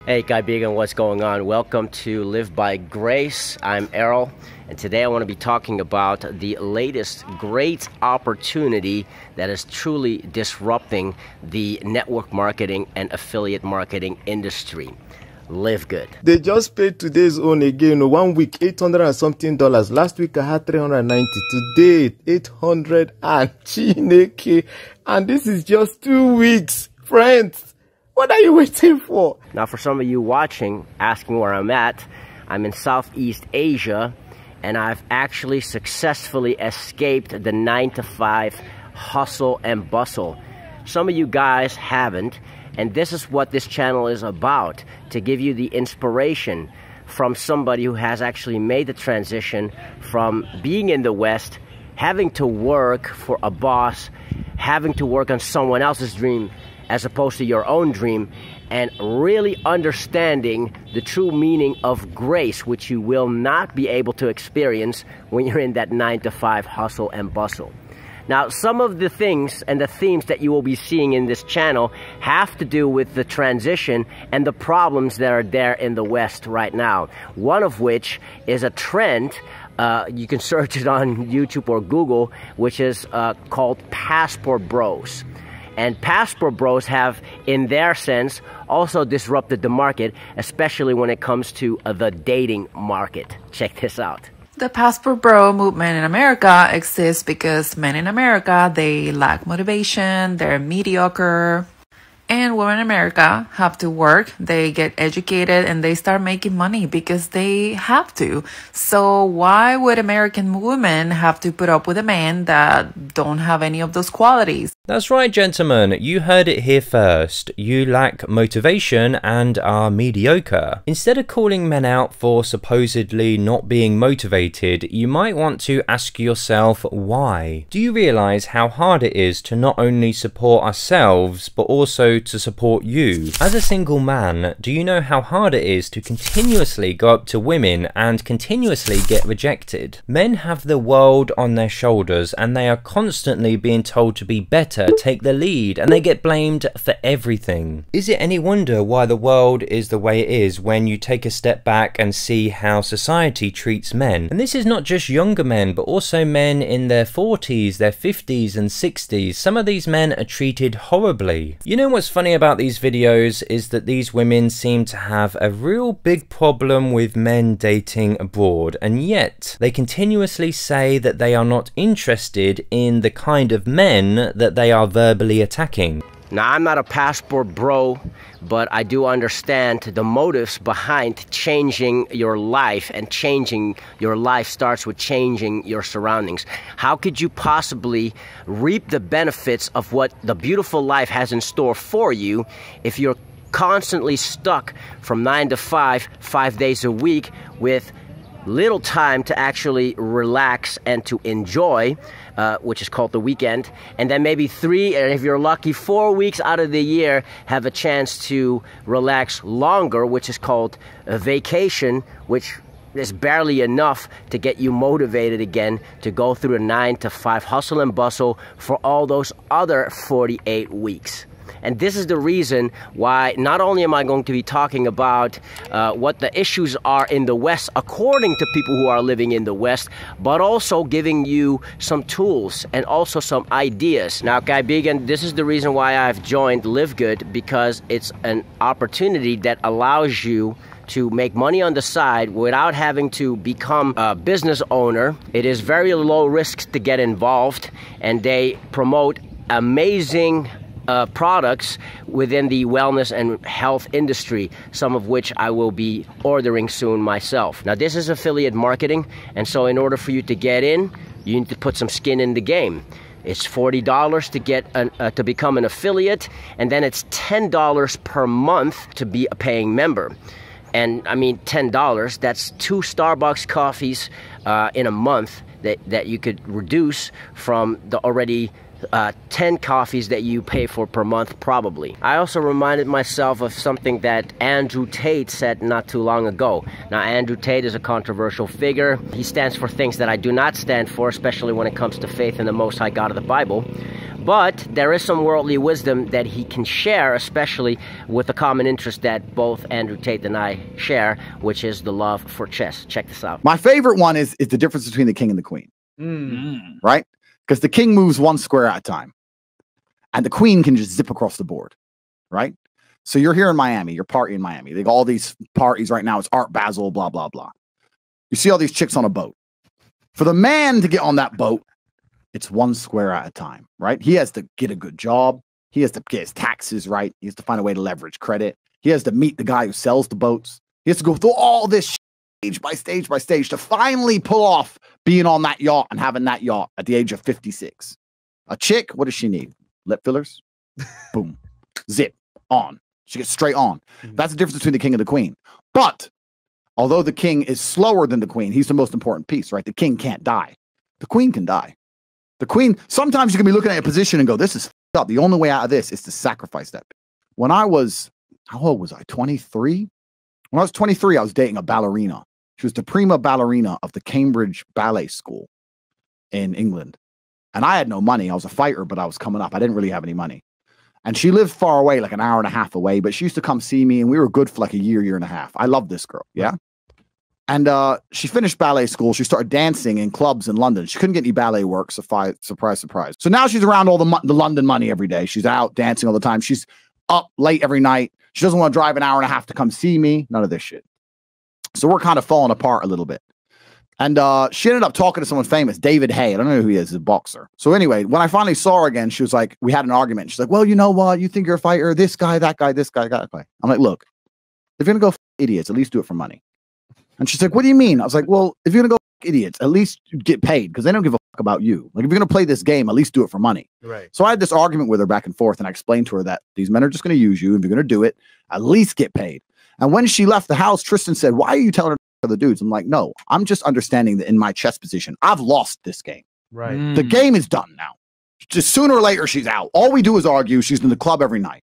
Hey, Guy Began, what's going on? Welcome to Live by Grace. I'm Errol, and today I want to be talking about the latest great opportunity that is truly disrupting the network marketing and affiliate marketing industry. LiveGood. They just paid today's own again. 1 week, $800 and something. Last week I had 390. Today, 800 and chineke. And this is just 2 weeks, friends. What are you waiting for? Now, for some of you watching, asking where I'm at, I'm in Southeast Asia, and I've actually successfully escaped the 9-to-5 hustle and bustle. Some of you guys haven't, and this is what this channel is about, to give you the inspiration from somebody who has actually made the transition from being in the West, having to work for a boss, having to work on someone else's dream, as opposed to your own dream, and really understanding the true meaning of grace, which you will not be able to experience when you're in that 9-to-5 hustle and bustle. Now, some of the things and the themes that you will be seeing in this channel have to do with the transition and the problems that are there in the West right now. One of which is a trend, you can search it on YouTube or Google, which is called Passport Bros. And Passport Bros have, in their sense, also disrupted the market, especially when it comes to the dating market. Check this out. The Passport Bro movement in America exists because men in America, they lack motivation, they're mediocre. And women in America have to work, they get educated, and they start making money because they have to. So why would American women have to put up with a man that don't have any of those qualities? That's right, gentlemen. You heard it here first. You lack motivation and are mediocre. Instead of calling men out for supposedly not being motivated, you might want to ask yourself why. Do you realize how hard it is to not only support ourselves, but also to support you? As a single man, do you know how hard it is to continuously go up to women and continuously get rejected? Men have the world on their shoulders and they are constantly being told to be better, take the lead, and they get blamed for everything. Is it any wonder why the world is the way it is when you take a step back and see how society treats men? And this is not just younger men, but also men in their 40s, their 50s and 60s. Some of these men are treated horribly. You know what's funny about these videos is that these women seem to have a real big problem with men dating abroad, and yet they continuously say that they are not interested in the kind of men that they are verbally attacking. Now, I'm not a Passport Bro, but I do understand the motives behind changing your life, and changing your life starts with changing your surroundings. How could you possibly reap the benefits of what the beautiful life has in store for you if you're constantly stuck from 9 to 5, 5 days a week, with little time to actually relax and to enjoy, which is called the weekend, and then maybe 3, and if you're lucky, 4 weeks out of the year have a chance to relax longer, which is called a vacation, which is barely enough to get you motivated again to go through the 9-to-5 hustle and bustle for all those other 48 weeks. And this is the reason why not only am I going to be talking about what the issues are in the West according to people who are living in the West, but also giving you some tools and also some ideas. Now, Guy Began, this is the reason why I've joined LiveGood, because it's an opportunity that allows you to make money on the side without having to become a business owner. It is very low risk to get involved, and they promote amazing products within the wellness and health industry, some of which I will be ordering soon myself. Now, this is affiliate marketing, and so in order for you to get in, you need to put some skin in the game. It's $40 to get to become an affiliate, and then it's $10 per month to be a paying member. And I mean, $10, that's 2 Starbucks coffees in a month that you could reduce from the already 10 coffees that you pay for per month, probably. I also reminded myself of something that Andrew Tate said not too long ago. Now, Andrew Tate is a controversial figure. He stands for things that I do not stand for, especially when it comes to faith in the Most High God of the Bible. But there is some worldly wisdom that he can share, especially with the common interest that both Andrew Tate and I share, which is the love for chess. Check this out. My favorite one is the difference between the king and the queen. Right? Because the king moves one square at a time. And the queen can just zip across the board. Right? So you're here in Miami. You're partying in Miami. They got all these parties right now. It's Art Basel, blah, blah, blah. You see all these chicks on a boat. For the man to get on that boat, it's one square at a time, right? He has to get a good job. He has to get his taxes right. He has to find a way to leverage credit. He has to meet the guy who sells the boats. He has to go through all this stage by stage by stage to finally pull off being on that yacht and having that yacht at the age of 56. A chick, what does she need? Lip fillers? Boom. Zip. On. She gets straight on. That's the difference between the king and the queen. But although the king is slower than the queen, he's the most important piece, right? The king can't die. The queen can die. The queen, sometimes you can be looking at a position and go, this is f***ed up. The only way out of this is to sacrifice that. When I was, how old was I? 23? When I was 23, I was dating a ballerina. She was the prima ballerina of the Cambridge Ballet School in England. And I had no money. I was a fighter, but I was coming up. I didn't really have any money. And she lived far away, like an hour and a half away, but she used to come see me, and we were good for like a year, year and a half. I loved this girl, yeah? And she finished ballet school. She started dancing in clubs in London. She couldn't get any ballet work, surprise, surprise. So now she's around all the London money every day. She's out dancing all the time. She's up late every night. She doesn't want to drive an hour and a half to come see me. None of this shit. So we're kind of falling apart a little bit. And she ended up talking to someone famous, David Hay. I don't know who he is, he's a boxer. So anyway, when I finally saw her again, she was like, we had an argument. She's like, well, you know what? You think you're a fighter? This guy, that guy, this guy, that guy. I'm like, look, if you're going to go f idiots, at least do it for money. And she's like, what do you mean? I was like, well, if you're going to go f idiots, at least get paid because they don't give a fuck about you. Like, if you're going to play this game, at least do it for money. Right. So I had this argument with her back and forth, and I explained to her that these men are just going to use you. If you're going to do it, at least get paid. And when she left the house, Tristan said, why are you telling her the dudes? I'm like, no, I'm just understanding that in my chess position, I've lost this game. Right. The game is done now. Just sooner or later, she's out. All we do is argue. She's in the club every night.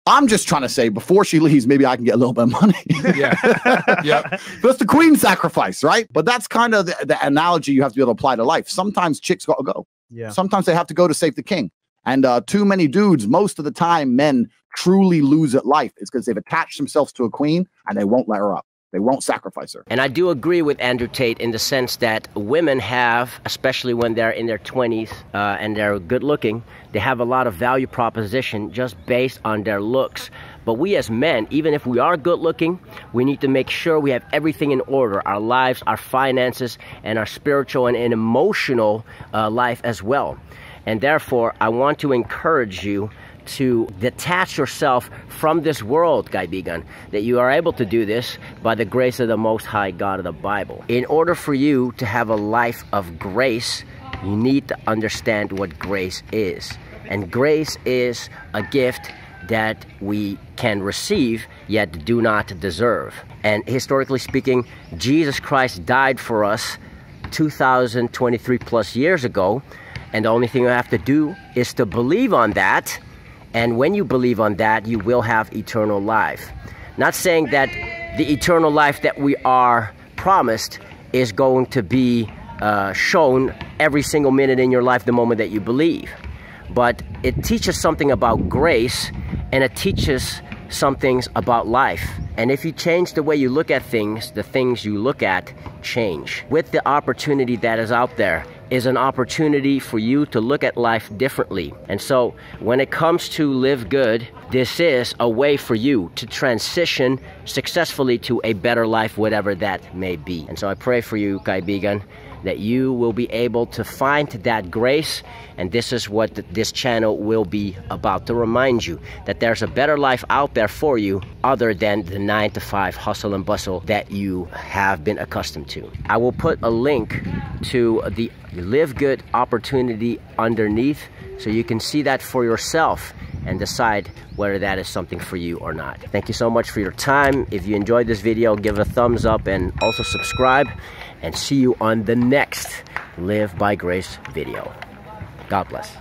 I'm just trying to say before she leaves, maybe I can get a little bit of money. Yeah. That's the queen sacrifice, right? But that's kind of the analogy you have to be able to apply to life. Sometimes chicks got to go. Yeah. Sometimes they have to go to save the king. And too many dudes, most of the time, men truly lose at life. It's because they've attached themselves to a queen and they won't let her up. They won't sacrifice her. And I do agree with Andrew Tate in the sense that women have, especially when they're in their 20s and they're good looking, they have a lot of value proposition just based on their looks. But we as men, even if we are good looking, we need to make sure we have everything in order. Our lives, our finances, and our spiritual and emotional life as well. And therefore, I want to encourage you to detach yourself from this world, Guy Begun, that you are able to do this by the grace of the Most High God of the Bible. In order for you to have a life of grace, you need to understand what grace is. And grace is a gift that we can receive, yet do not deserve. And historically speaking, Jesus Christ died for us 2023 plus years ago, and the only thing you have to do is to believe on that. And when you believe on that, you will have eternal life. Not saying that the eternal life that we are promised is going to be shown every single minute in your life the moment that you believe. But it teaches something about grace, and it teaches some things about life. And if you change the way you look at things, the things you look at change. With the opportunity that is out there is an opportunity for you to look at life differently. And so when it comes to Live Good, this is a way for you to transition successfully to a better life, whatever that may be. And so I pray for you, Kaibigan, that you will be able to find that grace. And this is what this channel will be about, to remind you that there's a better life out there for you other than the 9-to-5 hustle and bustle that you have been accustomed to. I will put a link to the Live Good opportunity underneath so you can see that for yourself and decide whether that is something for you or not. Thank you so much for your time. If you enjoyed this video, give it a thumbs up and also subscribe, and see you on the next Live by Grace video. God bless.